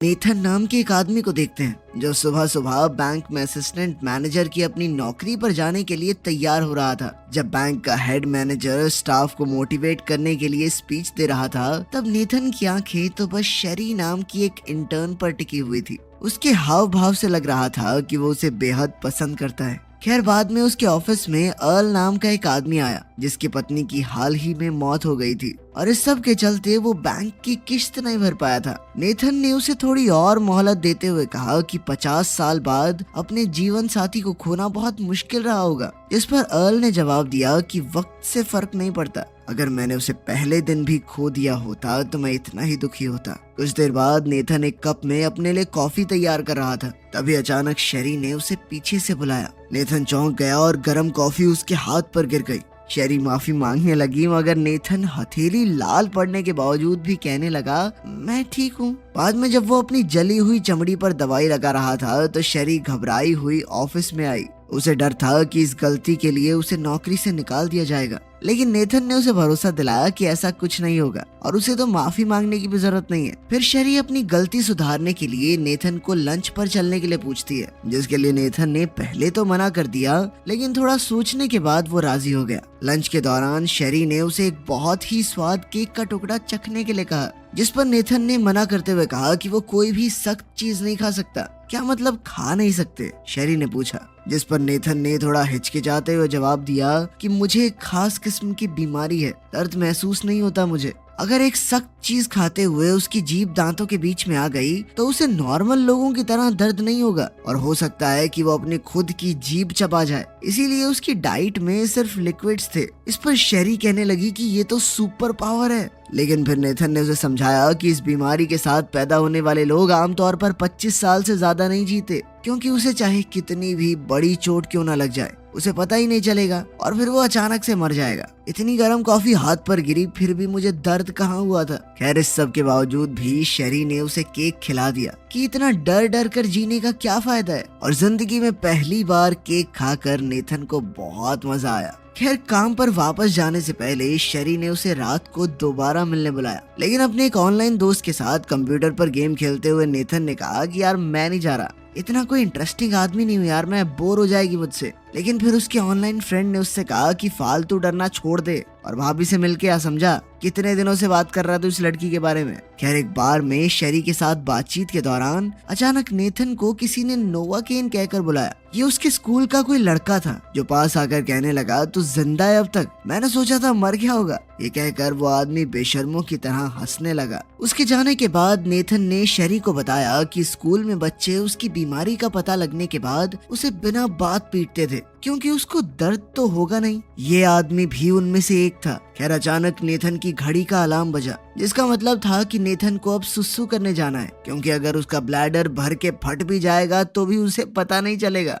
Nathan नाम के एक आदमी को देखते हैं जो सुबह सुबह बैंक में असिस्टेंट मैनेजर की अपनी नौकरी पर जाने के लिए तैयार हो रहा था। जब बैंक का हेड मैनेजर स्टाफ को मोटिवेट करने के लिए स्पीच दे रहा था, तब नेथन की आंखें तो बस शेरी नाम की एक इंटर्न पर टिकी हुई थी। उसके हाव भाव से लग रहा था कि वो उसे बेहद पसंद करता है। खैर, बाद में उसके ऑफिस में अर्ल नाम का एक आदमी आया जिसकी पत्नी की हाल ही में मौत हो गई थी और इस सब के चलते वो बैंक की किश्त नहीं भर पाया था। नेथन ने उसे थोड़ी और मोहलत देते हुए कहा कि 50 साल बाद अपने जीवन साथी को खोना बहुत मुश्किल रहा होगा। इस पर अर्ल ने जवाब दिया कि वक्त से फर्क नहीं पड़ता, अगर मैंने उसे पहले दिन भी खो दिया होता तो मैं इतना ही दुखी होता। कुछ देर बाद नेथन एक कप में अपने लिए कॉफी तैयार कर रहा था, तभी अचानक शेरी ने उसे पीछे से बुलाया। नेथन चौंक गया और गर्म कॉफी उसके हाथ पर गिर गई। शेरी माफी मांगने लगी, मगर नेथन हथेली लाल पड़ने के बावजूद भी कहने लगा, मैं ठीक हूँ। बाद में जब वो अपनी जली हुई चमड़ी पर दवाई लगा रहा था तो शेरी घबराई हुई ऑफिस में आई। उसे डर था कि इस गलती के लिए उसे नौकरी से निकाल दिया जाएगा, लेकिन नेथन ने उसे भरोसा दिलाया कि ऐसा कुछ नहीं होगा और उसे तो माफी मांगने की भी जरूरत नहीं है। फिर शेरी अपनी गलती सुधारने के लिए नेथन को लंच पर चलने के लिए पूछती है, जिसके लिए नेथन ने पहले तो मना कर दिया, लेकिन थोड़ा सोचने के बाद वो राजी हो गया। लंच के दौरान शेरी ने उसे एक बहुत ही स्वाद केक का टुकड़ा चखने के लिए कहा, जिस पर नेथन ने मना करते हुए कहा कि वो कोई भी सख्त चीज नहीं खा सकता। क्या मतलब खा नहीं सकते? शेरी ने पूछा, जिस पर नेथन ने थोड़ा हिचकिचाते हुए जवाब दिया कि मुझे एक खास किस्म की बीमारी है, दर्द महसूस नहीं होता मुझे। अगर एक सख्त चीज खाते हुए उसकी जीभ दांतों के बीच में आ गई तो उसे नॉर्मल लोगों की तरह दर्द नहीं होगा और हो सकता है कि वो अपनी खुद की जीभ चबा जाए। इसीलिए उसकी डाइट में सिर्फ लिक्विड्स थे। इस पर शेरी कहने लगी कि ये तो सुपर पावर है, लेकिन फिर नेथन ने उसे समझाया कि इस बीमारी के साथ पैदा होने वाले लोग आमतौर पर 25 साल से ज्यादा नहीं जीते, क्योंकि उसे चाहे कितनी भी बड़ी चोट क्यों ना लग जाए, उसे पता ही नहीं चलेगा और फिर वो अचानक से मर जाएगा। इतनी गर्म कॉफी हाथ पर गिरी, फिर भी मुझे दर्द कहाँ हुआ था। खैर, इस सब के बावजूद भी शेरी ने उसे केक खिला दिया कि इतना डर डर कर जीने का क्या फायदा है, और जिंदगी में पहली बार केक खाकर नेथन को बहुत मजा आया। खैर, काम पर वापस जाने से पहले शेरी ने उसे रात को दोबारा मिलने बुलाया, लेकिन अपने एक ऑनलाइन दोस्त के साथ कंप्यूटर पर गेम खेलते हुए नेथन ने कहा कि यार मैं नहीं जा रहा, इतना कोई इंटरेस्टिंग आदमी नहीं हूँ यार, मैं बोर हो जाएगी मुझसे। लेकिन फिर उसके ऑनलाइन फ्रेंड ने उससे कहा कि फालतू डरना छोड़ दे और भाभी से मिलके आ, समझा कितने दिनों से बात कर रहा था उस लड़की के बारे में। खैर, एक बार में शेरी के साथ बातचीत के दौरान अचानक नेथन को किसी ने नोवाकेन कहकर बुलाया। ये उसके स्कूल का कोई लड़का था जो पास आकर कहने लगा, तू जिंदा है अब तक? मैंने सोचा था मर गया होगा। ये कहकर वो आदमी बेशर्मों की तरह हंसने लगा। उसके जाने के बाद नेथन ने शेरी को बताया कि स्कूल में बच्चे उसकी बीमारी का पता लगने के बाद उसे बिना बात पीटते थे, क्योंकि उसको दर्द तो होगा नहीं। ये आदमी भी उनमें से एक था। खैर, अचानक नेथन की घड़ी का अलार्म बजा, जिसका मतलब था कि नेथन को अब सुसु करने जाना है, क्योंकि अगर उसका ब्लैडर भर के फट भी जाएगा तो भी उसे पता नहीं चलेगा।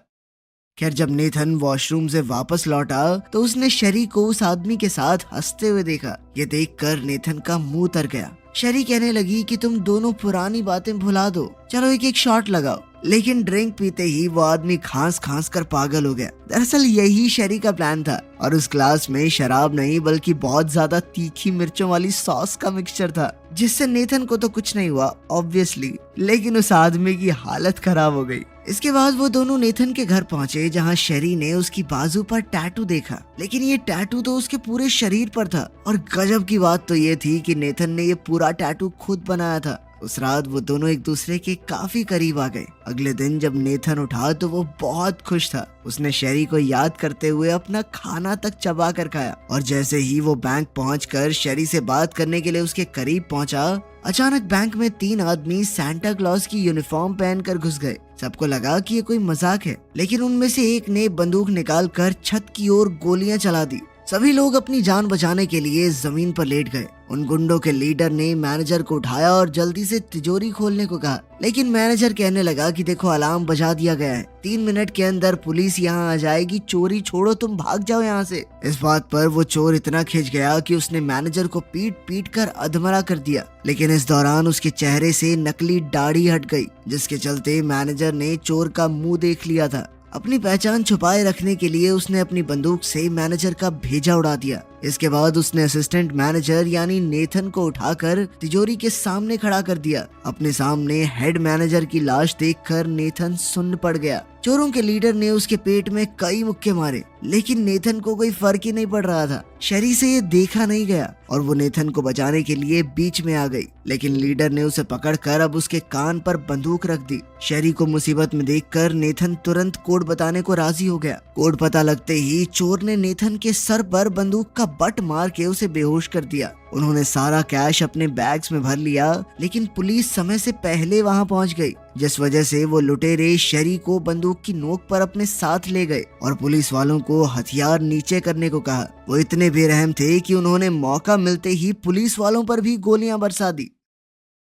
खैर, जब नेथन वॉशरूम से वापस लौटा तो उसने शेरी को उस आदमी के साथ हंसते हुए देखा। ये देखकर नेथन का मुंह तर गया। शेरी कहने लगी कि तुम दोनों पुरानी बातें भुला दो, चलो एक एक शॉट लगाओ। लेकिन ड्रिंक पीते ही वो आदमी खांस खांस कर पागल हो गया। दरअसल यही शेरी का प्लान था और उस ग्लास में शराब नहीं बल्कि बहुत ज्यादा तीखी मिर्चों वाली सॉस का मिक्सचर था, जिससे नेथन को तो कुछ नहीं हुआ ऑब्वियसली, लेकिन उस आदमी की हालत खराब हो गई। इसके बाद वो दोनों नेथन के घर पहुंचे, जहां शेरी ने उसकी बाजू पर टैटू देखा, लेकिन ये टैटू तो उसके पूरे शरीर पर था। और गजब की बात तो ये थी कि नेथन ने ये पूरा टैटू खुद बनाया था। उस रात वो दोनों एक दूसरे के काफी करीब आ गए। अगले दिन जब नेथन उठा तो वो बहुत खुश था। उसने शेरी को याद करते हुए अपना खाना तक चबा कर खाया, और जैसे ही वो बैंक पहुंचकर शेरी से बात करने के लिए उसके करीब पहुंचा, अचानक बैंक में 3 आदमी सांता क्लॉज की यूनिफॉर्म पहनकर घुस गए। सबको लगा कि ये कोई मजाक है, लेकिन उनमें से एक ने बंदूक निकालकर छत की ओर गोलियां चला दी। सभी लोग अपनी जान बचाने के लिए जमीन पर लेट गए। उन गुंडों के लीडर ने मैनेजर को उठाया और जल्दी से तिजोरी खोलने को कहा, लेकिन मैनेजर कहने लगा कि देखो अलार्म बजा दिया गया है, 3 मिनट के अंदर पुलिस यहाँ आ जाएगी, चोरी छोड़ो, तुम भाग जाओ यहाँ से। इस बात पर वो चोर इतना खिंच गया कि उसने मैनेजर को पीट पीट कर अधमरा कर दिया, लेकिन इस दौरान उसके चेहरे से नकली दाढ़ी हट गई, जिसके चलते मैनेजर ने चोर का मुंह देख लिया था। अपनी पहचान छुपाए रखने के लिए उसने अपनी बंदूक से मैनेजर का भेजा उड़ा दिया। इसके बाद उसने असिस्टेंट मैनेजर यानी नेथन को उठाकर तिजोरी के सामने खड़ा कर दिया। अपने सामने हेड मैनेजर की लाश देखकर नेथन सुन्न पड़ गया। चोरों के लीडर ने उसके पेट में कई मुक्के मारे, लेकिन नेथन को कोई फर्क ही नहीं पड़ रहा था। शेरी से ये देखा नहीं गया और वो नेथन को बचाने के लिए बीच में आ गई, लेकिन लीडर ने उसे पकड़कर अब उसके कान पर बंदूक रख दी। शेरी को मुसीबत में देखकर नेथन तुरंत कोड बताने को राजी हो गया। कोड पता लगते ही चोर ने नेथन के सर पर बंदूक का बट मार के उसे बेहोश कर दिया। उन्होंने सारा कैश अपने बैग्स में भर लिया, लेकिन पुलिस समय से पहले वहां पहुंच गई, जिस वजह से वो लुटेरे शेरी को बंदूक की नोक पर अपने साथ ले गए और पुलिस वालों को हथियार नीचे करने को कहा। वो इतने बेरहम थे कि उन्होंने मौका मिलते ही पुलिस वालों पर भी गोलियां बरसा दी।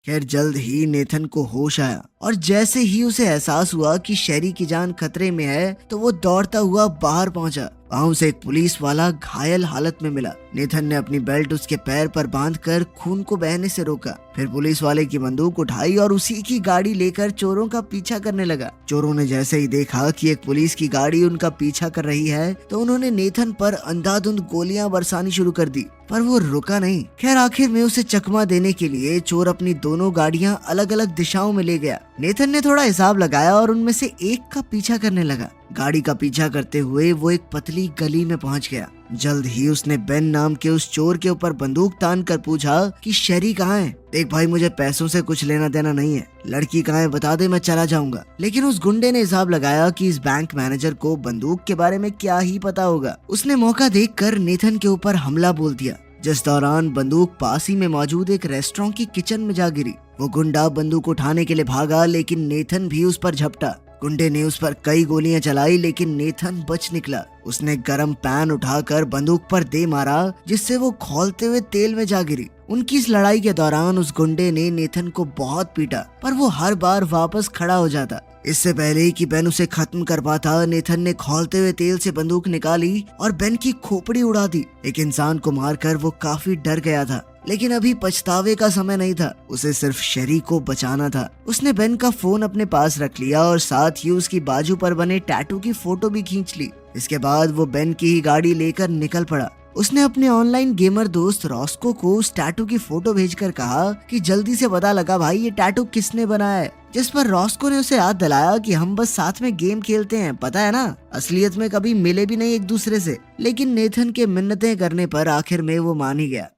खैर जल्द ही नेथन को होश आया और जैसे ही उसे एहसास हुआ कि शेरी की जान खतरे में है तो वो दौड़ता हुआ बाहर पहुंचा। वहां उसे एक पुलिस वाला घायल हालत में मिला। नेथन ने अपनी बेल्ट उसके पैर पर बांधकर खून को बहने से रोका। फिर पुलिस वाले की बंदूक उठाई और उसी की गाड़ी लेकर चोरों का पीछा करने लगा। चोरों ने जैसे ही देखा कि एक पुलिस की गाड़ी उनका पीछा कर रही है तो उन्होंने नेथन पर अंधाधुंध गोलियां बरसानी शुरू कर दी, पर वो रुका नहीं। खैर आखिर में उसे चकमा देने के लिए चोर अपनी दोनों गाड़ियां अलग अलग दिशाओं में ले गया। नेथन ने थोड़ा हिसाब लगाया और उनमें से एक का पीछा करने लगा। गाड़ी का पीछा करते हुए वो एक पतली गली में पहुंच गया। जल्द ही उसने बेन नाम के उस चोर के ऊपर बंदूक तान कर पूछा कि शेरी कहाँ है। देख भाई, मुझे पैसों से कुछ लेना देना नहीं है, लड़की कहाँ है बता दे, मैं चला जाऊंगा। लेकिन उस गुंडे ने हिसाब लगाया कि इस बैंक मैनेजर को बंदूक के बारे में क्या ही पता होगा। उसने मौका देखकर नेथन के ऊपर हमला बोल दिया, जिस दौरान बंदूक पास ही में मौजूद एक रेस्टोरेंट की किचन में जा गिरी। वो गुंडा बंदूक उठाने के लिए भागा, लेकिन नेथन भी उस पर झपटा। गुंडे ने उस पर कई गोलियां चलाई, लेकिन नेथन बच निकला। उसने गरम पैन उठाकर बंदूक पर दे मारा, जिससे वो खौलते हुए तेल में जा गिरी। उनकी इस लड़ाई के दौरान उस गुंडे ने नेथन को बहुत पीटा, पर वो हर बार वापस खड़ा हो जाता। इससे पहले कि बेन उसे खत्म कर पाता, नेथन ने खौलते हुए तेल से बंदूक निकाली और बेन की खोपड़ी उड़ा दी। एक इंसान को मारकर वो काफी डर गया था, लेकिन अभी पछतावे का समय नहीं था। उसे सिर्फ शेरी को बचाना था। उसने बेन का फोन अपने पास रख लिया और साथ ही उसकी बाजू पर बने टैटू की फोटो भी खींच ली। इसके बाद वो बेन की ही गाड़ी लेकर निकल पड़ा। उसने अपने ऑनलाइन गेमर दोस्त रॉस्को को उस टैटू की फोटो भेजकर कहा कि जल्दी से पता लगा भाई ये टैटू किसने बनाया है। जिस पर रॉस्को ने उसे याद दिलाया कि हम बस साथ में गेम खेलते हैं, पता है ना, असलियत में कभी मिले भी नहीं एक दूसरे से। लेकिन नेथन के मिन्नतें करने पर आखिर में वो मान ही गया।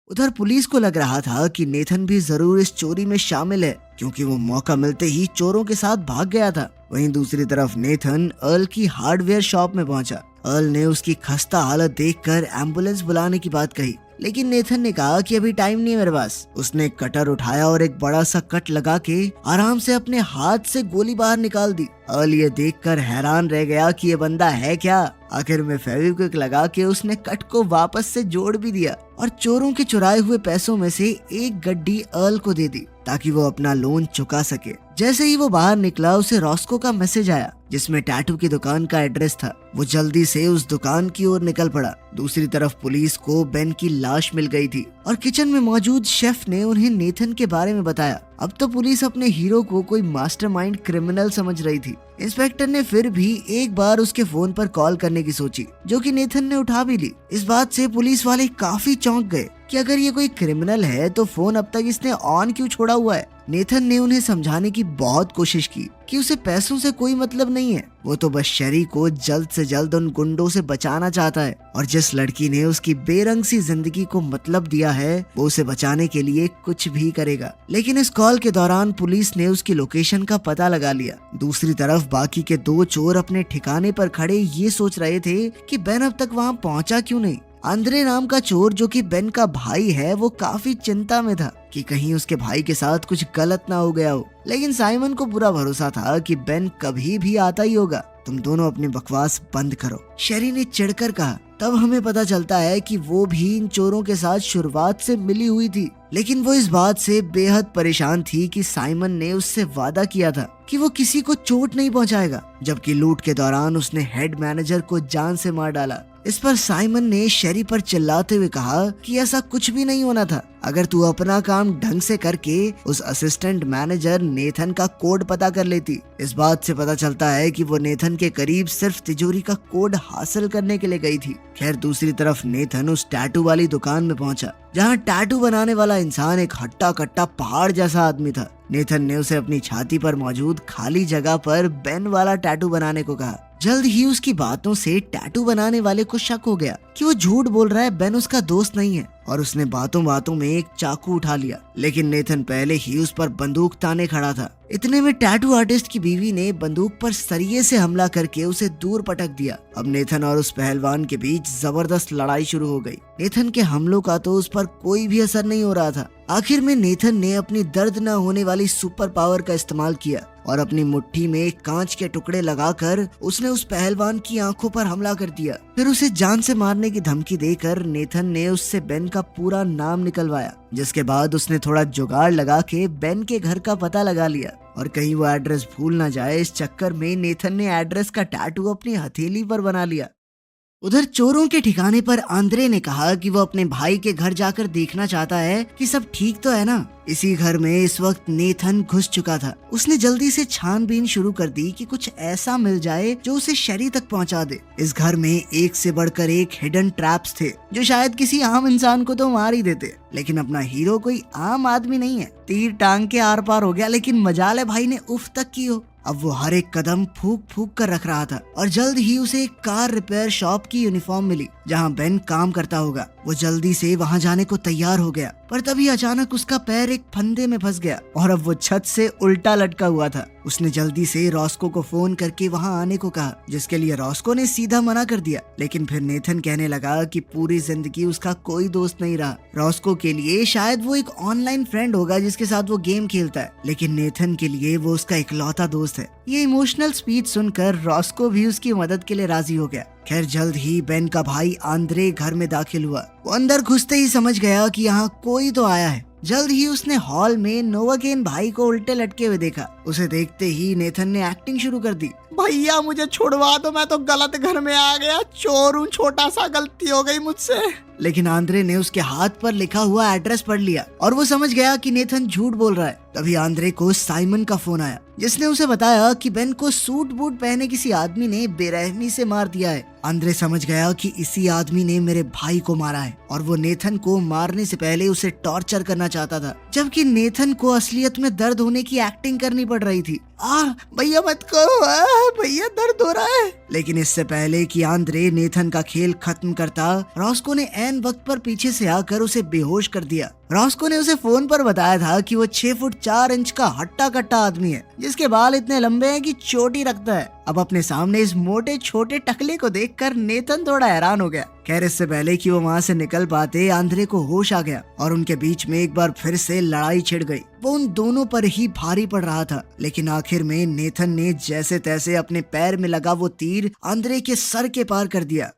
उधर पुलिस को लग रहा था कि नेथन भी जरूर इस चोरी में शामिल है, क्योंकि वो मौका मिलते ही चोरों के साथ भाग गया था। वहीं दूसरी तरफ नेथन अर्ल की हार्डवेयर शॉप में पहुंचा। अर्ल ने उसकी खस्ता हालत देखकर एम्बुलेंस बुलाने की बात कही, लेकिन नेथन ने कहा कि अभी टाइम नहीं है मेरे पास। उसने कटर उठाया और एक बड़ा सा कट लगा के आराम से अपने हाथ से गोली बाहर निकाल दी। अर्ल ये देखकर हैरान रह गया कि ये बंदा है क्या। आखिर में फेविक्विक लगा के उसने कट को वापस से जोड़ भी दिया और चोरों के चुराए हुए पैसों में से एक गड्डी अर्ल को दे दी ताकि वो अपना लोन चुका सके। जैसे ही वो बाहर निकला, उसे रॉस्को का मैसेज आया जिसमें टैटू की दुकान का एड्रेस था। वो जल्दी से उस दुकान की ओर निकल पड़ा। दूसरी तरफ पुलिस को बेन की लाश मिल गई थी और किचन में मौजूद शेफ ने उन्हें नेथन के बारे में बताया। अब तो पुलिस अपने हीरो को कोई मास्टरमाइंड क्रिमिनल समझ रही थी। इंस्पेक्टर ने फिर भी एक बार उसके फोन पर कॉल करने की सोची, जो कि नेथन ने उठा भी ली। इस बात से पुलिस वाले काफी चौंक गए कि अगर ये कोई क्रिमिनल है तो फोन अब तक इसने ऑन क्यों छोड़ा हुआ है। नेथन ने उन्हें समझाने की बहुत कोशिश की कि उसे पैसों से कोई मतलब नहीं है, वो तो बस शेरी को जल्द से जल्द उन गुंडों से बचाना चाहता है और जिस लड़की ने उसकी बेरंग सी जिंदगी को मतलब दिया है वो उसे बचाने के लिए कुछ भी करेगा। लेकिन इस कॉल के दौरान पुलिस ने उसकी लोकेशन का पता लगा लिया। दूसरी तरफ बाकी के दो चोर अपने ठिकाने पर खड़े ये सोच रहे थे कि बेन अब तक वहाँ पहुँचा क्यों नहीं। आंद्रे नाम का चोर, जो कि बेन का भाई है, वो काफी चिंता में था कि कहीं उसके भाई के साथ कुछ गलत ना हो गया हो। लेकिन साइमन को पूरा भरोसा था कि बेन कभी भी आता ही होगा। तुम दोनों अपनी बकवास बंद करो, शेरी ने चिढ़कर कहा। तब हमें पता चलता है कि वो भी इन चोरों के साथ शुरुआत से मिली हुई थी, लेकिन वो इस बात से बेहद परेशान थी कि साइमन ने उससे वादा किया था कि वो किसी को चोट नहीं पहुंचाएगा, जबकि लूट के दौरान उसने हेड मैनेजर को जान से मार डाला। इस पर साइमन ने शेरी पर चिल्लाते हुए कहा कि ऐसा कुछ भी नहीं होना था। अगर तू अपना काम ढंग से करके उस असिस्टेंट मैनेजर नेथन का कोड पता कर लेती। इस बात से पता चलता है कि वो नेथन के करीब सिर्फ तिजोरी का कोड हासिल करने के लिए गई थी। खैर दूसरी तरफ नेथन उस टैटू वाली दुकान में पहुंचा, जहां टैटू बनाने वाला इंसान एक हट्टा कट्टा पहाड़ जैसा आदमी था। नेथन ने उसे अपनी छाती पर मौजूद खाली जगह पर बेन वाला टैटू बनाने को कहा। जल्द ही उसकी बातों से टैटू बनाने वाले को शक हो गया कि वो झूठ बोल रहा है, बेन उसका दोस्त नहीं है, और उसने बातों बातों में एक चाकू उठा लिया। लेकिन नेथन पहले ही उस पर बंदूक ताने खड़ा था। इतने में टैटू आर्टिस्ट की बीवी ने बंदूक पर सरिये से हमला करके उसे दूर पटक दिया। अब नेथन और उस पहलवान के बीच जबरदस्त लड़ाई शुरू हो गई। नेथन के हमलों का तो उस पर कोई भी असर नहीं हो रहा था। आखिर में नेथन ने अपनी दर्द न होने वाली सुपर पावर का इस्तेमाल किया और अपनी मुट्ठी में कांच के टुकड़े लगाकर उसने उस पहलवान की आंखों पर हमला कर दिया। फिर उसे जान से मारने की धमकी देकर नेथन ने उससे बेन का पूरा नाम निकलवाया, जिसके बाद उसने थोड़ा जुगाड़ लगा के बेन के घर का पता लगा लिया और कहीं वो एड्रेस भूल न जाए। इस चक्कर में नेथन ने एड्रेस का टैटू अपनी हथेली पर बना लिया। उधर चोरों के ठिकाने पर आंद्रे ने कहा कि वो अपने भाई के घर जाकर देखना चाहता है कि सब ठीक तो है ना। इसी घर में इस वक्त नेथन घुस चुका था। उसने जल्दी से छानबीन शुरू कर दी कि कुछ ऐसा मिल जाए जो उसे शेरी तक पहुंचा दे। इस घर में एक से बढ़कर एक हिडन ट्रैप्स थे जो शायद किसी आम इंसान को तो मार ही देते, लेकिन अपना हीरो कोई आम आदमी नहीं है। तीर टांग के आर पार हो गया, लेकिन मजाल है भाई ने उफ तक की हो। अब वो हर एक कदम फूक फूक कर रख रहा था और जल्द ही उसे एक कार रिपेयर शॉप की यूनिफॉर्म मिली जहां बेन काम करता होगा। वो जल्दी से वहां जाने को तैयार हो गया, पर तभी अचानक उसका पैर एक फंदे में फंस गया और अब वो छत से उल्टा लटका हुआ था। उसने जल्दी से रॉस्को को फोन करके वहां आने को कहा, जिसके लिए रॉस्को ने सीधा मना कर दिया। लेकिन फिर नेथन कहने लगा कि पूरी जिंदगी उसका कोई दोस्त नहीं रहा। रॉस्को के लिए शायद वो एक ऑनलाइन फ्रेंड होगा जिसके साथ वो गेम खेलता है, लेकिन नेथन के लिए वो उसका इकलौता दोस्त है। ये इमोशनल स्पीच सुनकर रॉस्को भी उसकी मदद के लिए राजी हो गया। खैर जल्द ही बेन का भाई आंद्रे घर में दाखिल हुआ। वो अंदर घुसते ही समझ गया कि यहाँ कोई तो आया है। जल्द ही उसने हॉल में नोवाकेन भाई को उल्टे लटके हुए देखा। उसे देखते ही नेथन ने एक्टिंग शुरू कर दी। भैया मुझे छुड़वा दो, मैं तो गलत घर में आ गया, चोर हूँ, छोटा सा गलती हो गई मुझसे। लेकिन आंद्रे ने उसके हाथ पर लिखा हुआ एड्रेस पढ़ लिया और वो समझ गया कि नेथन झूठ बोल रहा है। तभी आंद्रे को साइमन का फोन आया, जिसने उसे बताया कि बेन को सूट बूट पहने किसी आदमी ने बेरहमी से मार दिया है। आंद्रे समझ गया कि इसी आदमी ने मेरे भाई को मारा है और वो नेथन को मारने से पहले उसे टॉर्चर करना चाहता था, जबकि नेथन को असलियत में दर्द होने की एक्टिंग करनी पड़ रही थी। भैया मत करो, भैया दर्द हो रहा है। लेकिन इससे पहले कि आंद्रे नेथन का खेल खत्म करता, रॉस्को ने ऐन वक्त पर पीछे से आकर उसे बेहोश कर दिया। रॉस्को ने उसे फोन पर बताया था कि वो 6 फुट 4 इंच का हट्टा कट्टा आदमी है, जिसके बाल इतने लंबे हैं कि चोटी रखता है। अब अपने सामने इस मोटे छोटे टकले को देखकर नेथन थोड़ा हैरान हो गया। खैर इससे पहले कि वो वहाँ से निकल पाते, आंद्रे को होश आ गया और उनके बीच में एक बार फिर से लड़ाई छिड़ गई। वो उन दोनों पर ही भारी पड़ रहा था, लेकिन आखिर में नेथन ने जैसे तैसे अपने पैर में लगा वो तीर आंद्रे के सर के पार कर दिया।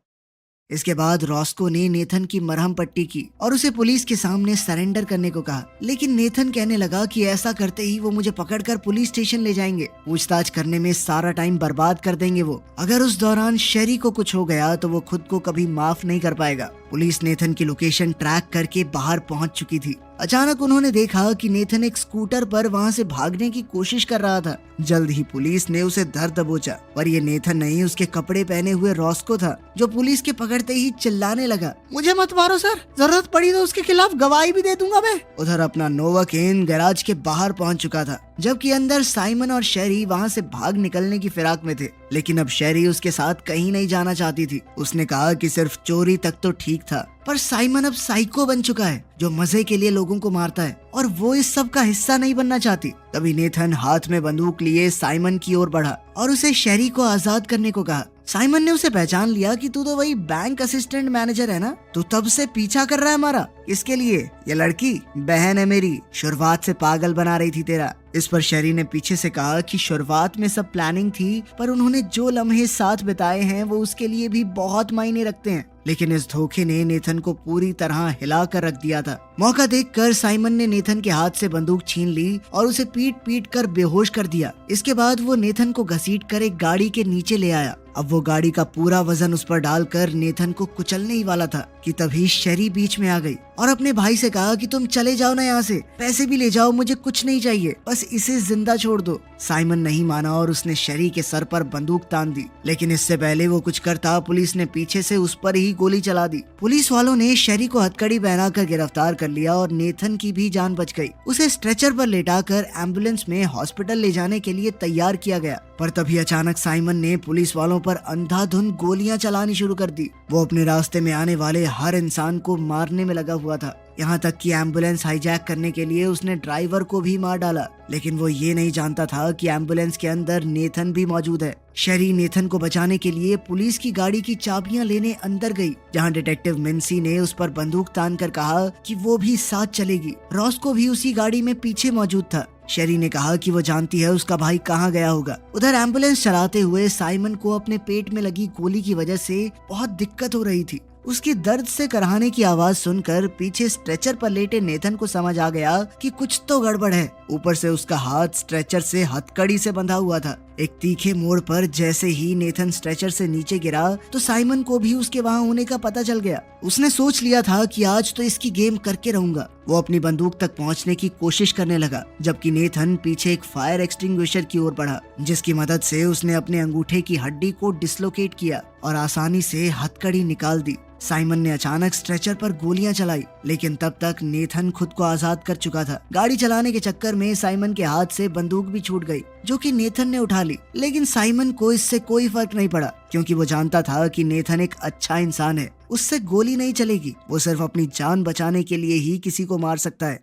इसके बाद रॉस्को ने नेथन की मरहम पट्टी की और उसे पुलिस के सामने सरेंडर करने को कहा। लेकिन नेथन कहने लगा कि ऐसा करते ही वो मुझे पकड़कर पुलिस स्टेशन ले जाएंगे, पूछताछ करने में सारा टाइम बर्बाद कर देंगे वो। अगर उस दौरान शेरी को कुछ हो गया तो वो खुद को कभी माफ नहीं कर पाएगा। पुलिस नेथन की लोकेशन ट्रैक करके बाहर पहुंच चुकी थी। अचानक उन्होंने देखा कि नेथन एक स्कूटर पर वहां से भागने की कोशिश कर रहा था। जल्द ही पुलिस ने उसे धर दबोचा, पर ये नेथन नहीं, उसके कपड़े पहने हुए रॉस्को था, जो पुलिस के पकड़ते ही चिल्लाने लगा, मुझे मत मारो सर, जरूरत पड़ी तो उसके खिलाफ गवाही भी दे दूंगा मैं। उधर अपना नोवाकेन गैराज के बाहर पहुंच चुका था, जबकि अंदर साइमन और शेरी वहां से भाग निकलने की फिराक में थे। लेकिन अब शेरी उसके साथ कहीं नहीं जाना चाहती थी। उसने कहा कि सिर्फ चोरी तक तो ठीक था, पर साइमन अब साइको बन चुका है जो मजे के लिए लोगों को मारता है और वो इस सब का हिस्सा नहीं बनना चाहती। तभी नेथन हाथ में बंदूक लिए साइमन की ओर बढ़ा और उसे शेरी को आजाद करने को कहा। साइमन ने उसे पहचान लिया कि तू तो वही बैंक असिस्टेंट मैनेजर है ना, तू तब से पीछा कर रहा है हमारा। इसके लिए ये लड़की बहन है मेरी, शुरुआत से पागल बना रही थी तेरा। इस पर शेरी ने पीछे से कहा कि शुरुआत में सब प्लानिंग थी, पर उन्होंने जो लम्हे साथ बिताए हैं वो उसके लिए भी बहुत मायने रखते हैं। लेकिन इस धोखे ने नेथन को पूरी तरह हिला कर रख दिया था। मौका देखकर साइमन ने नेथन के हाथ से बंदूक छीन ली और उसे पीट पीट कर बेहोश कर दिया। इसके बाद वो नेथन को घसीट कर एक गाड़ी के नीचे ले आया। अब वो गाड़ी का पूरा वजन उस पर डालकर नेथन को कुचलने ही वाला था कि तभी शेरी बीच में आ गई और अपने भाई से कहा कि तुम चले जाओ ना यहाँ से, पैसे भी ले जाओ, मुझे कुछ नहीं चाहिए, बस इसे जिंदा छोड़ दो। साइमन नहीं माना और उसने शेरी के सर पर बंदूक तान दी, लेकिन इससे पहले वो कुछ करता पुलिस ने पीछे से उस पर ही गोली चला दी। पुलिस वालों ने शेरी को हथकड़ी पहनाकर गिरफ्तार कर लिया और नेथन की भी जान बच गई। उसे स्ट्रेचर पर लेटाकर एम्बुलेंस में हॉस्पिटल ले जाने के लिए तैयार किया गया, पर तभी अचानक साइमन ने पुलिस वालों पर अंधाधुंध गोलियां चलानी शुरू कर दी। वो अपने रास्ते में आने वाले हर इंसान को मारने में लगा हुआ था, यहाँ तक कि एम्बुलेंस हाईजैक करने के लिए उसने ड्राइवर को भी मार डाला। लेकिन वो ये नहीं जानता था कि एम्बुलेंस के अंदर नेथन भी मौजूद है। शेरी नेथन को बचाने के लिए पुलिस की गाड़ी की चाबियां लेने अंदर गई, जहाँ डिटेक्टिव मिन्सी ने उस पर बंदूक तान कर कहा कि वो भी साथ चलेगी। रॉस्को भी उसी गाड़ी में पीछे मौजूद था। शेरी ने कहा कि वो जानती है उसका भाई कहाँ गया होगा। उधर एम्बुलेंस चलाते हुए साइमन को अपने पेट में लगी गोली की वजह से बहुत दिक्कत हो रही थी। उसकी दर्द से कराहने की आवाज सुनकर पीछे स्ट्रेचर पर लेटे नेथन को समझ आ गया कि कुछ तो गड़बड़ है। ऊपर से उसका हाथ स्ट्रेचर से हथकड़ी से बंधा हुआ था। एक तीखे मोड़ पर जैसे ही नेथन स्ट्रेचर से नीचे गिरा तो साइमन को भी उसके वहां होने का पता चल गया। उसने सोच लिया था कि आज तो इसकी गेम करके रहूंगा। वो अपनी बंदूक तक पहुंचने की कोशिश करने लगा, जबकि नेथन पीछे एक फायर एक्सटिंग्विशर की ओर बढ़ा, जिसकी मदद से उसने अपने अंगूठे की हड्डी को डिसलोकेट किया और आसानी से हथकड़ी निकाल दी। साइमन ने अचानक स्ट्रेचर पर गोलियां चलाई, लेकिन तब तक नेथन खुद को आजाद कर चुका था। गाड़ी चलाने के चक्कर में साइमन के हाथ से बंदूक भी छूट गई, जो कि नेथन ने उठा ली। लेकिन साइमन को इससे कोई फर्क नहीं पड़ा, क्योंकि वो जानता था कि नेथन एक अच्छा इंसान है, उससे गोली नहीं चलेगी। वो सिर्फ अपनी जान बचाने के लिए ही किसी को मार सकता है।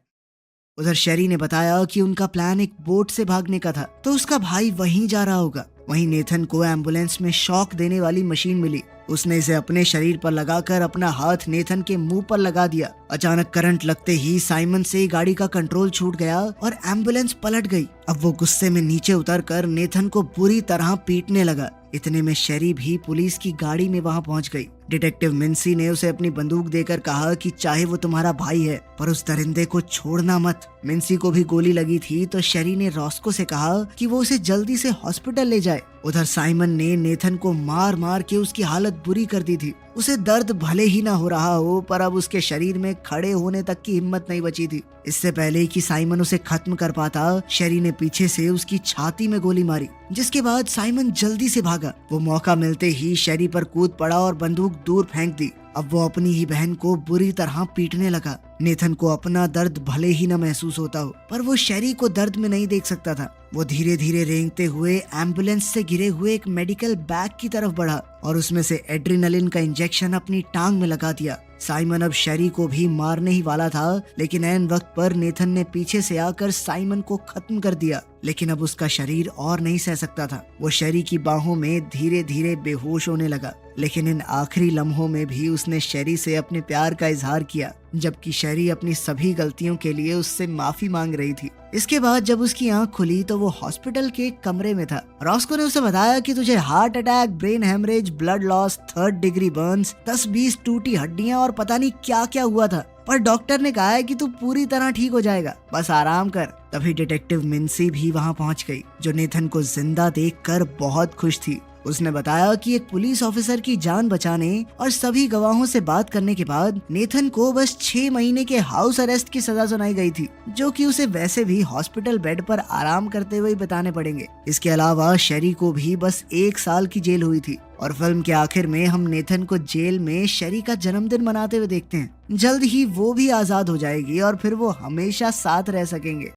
उधर शेरी ने बताया कि उनका प्लान एक बोट से भागने का था, तो उसका भाई वहीं जा रहा होगा। वहीं नेथन को एम्बुलेंस में शॉक देने वाली मशीन मिली। उसने इसे अपने शरीर पर लगाकर अपना हाथ नेथन के मुंह पर लगा दिया। अचानक करंट लगते ही साइमन से गाड़ी का कंट्रोल छूट गया और एम्बुलेंस पलट गई। अब वो गुस्से में नीचे उतरकर नेथन को बुरी तरह पीटने लगा। इतने में शेरी भी पुलिस की गाड़ी में वहां पहुंच गई। डिटेक्टिव मिन्सी ने उसे अपनी बंदूक देकर कहा कि चाहे वो तुम्हारा भाई है, पर उस दरिंदे को छोड़ना मत। मिन्सी को भी गोली लगी थी, तो शेरी ने रॉस्को से कहा कि वो उसे जल्दी से हॉस्पिटल ले जाए। उधर साइमन ने नेथन को मार मार के उसकी हालत बुरी कर दी थी। उसे दर्द भले ही ना हो रहा हो, पर अब उसके शरीर में खड़े होने तक की हिम्मत नहीं बची थी। इससे पहले कि साइमन उसे खत्म कर पाता, शेरी ने पीछे से उसकी छाती में गोली मारी, जिसके बाद साइमन जल्दी से भागा। वो मौका मिलते ही शेरी पर कूद पड़ा और बंदूक दूर फेंक दी। अब वो अपनी ही बहन को बुरी तरह पीटने लगा। नेथन को अपना दर्द भले ही न महसूस होता हो, पर वो शेरी को दर्द में नहीं देख सकता था। वो धीरे धीरे रेंगते हुए एम्बुलेंस से गिरे हुए एक मेडिकल बैग की तरफ बढ़ा और उसमें से एड्रेनलिन का इंजेक्शन अपनी टांग में लगा दिया। साइमन अब शेरी को भी मारने ही वाला था, लेकिन ऐन वक्त पर नेथन ने पीछे से आकर साइमन को खत्म कर दिया। लेकिन अब उसका शरीर और नहीं सह सकता था। वो शेरी की बाहों में धीरे धीरे बेहोश होने लगा, लेकिन इन आखिरी लम्हों में भी उसने शेरी से अपने प्यार का इजहार किया, जबकि शेरी अपनी सभी गलतियों के लिए उससे माफी मांग रही थी। इसके बाद जब उसकी आंख खुली तो वो हॉस्पिटल के एक कमरे में था। रॉस्को ने उसे बताया कि तुझे heart attack, brain haemorrhage, blood loss, 3rd degree burns, 10-20 टूटी हड्डियां और पता नहीं क्या क्या हुआ था, पर डॉक्टर ने कहा है कि तू पूरी तरह ठीक हो जाएगा, बस आराम कर। तभी डिटेक्टिव मिन्सी भी वहां पहुंच गई, जो नेथन को जिंदा देखकर बहुत खुश थी। उसने बताया कि एक पुलिस ऑफिसर की जान बचाने और सभी गवाहों से बात करने के बाद नेथन को बस 6 महीने के हाउस अरेस्ट की सजा सुनाई गई थी, जो कि उसे वैसे भी हॉस्पिटल बेड पर आराम करते हुए बताने पड़ेंगे। इसके अलावा शेरी को भी बस 1 साल की जेल हुई थी। और फिल्म के आखिर में हम नेथन को जेल में शेरी का जन्मदिन मनाते हुए देखते हैं। जल्द ही वो भी आजाद हो जाएगी और फिर वो हमेशा साथ रह सकेंगे।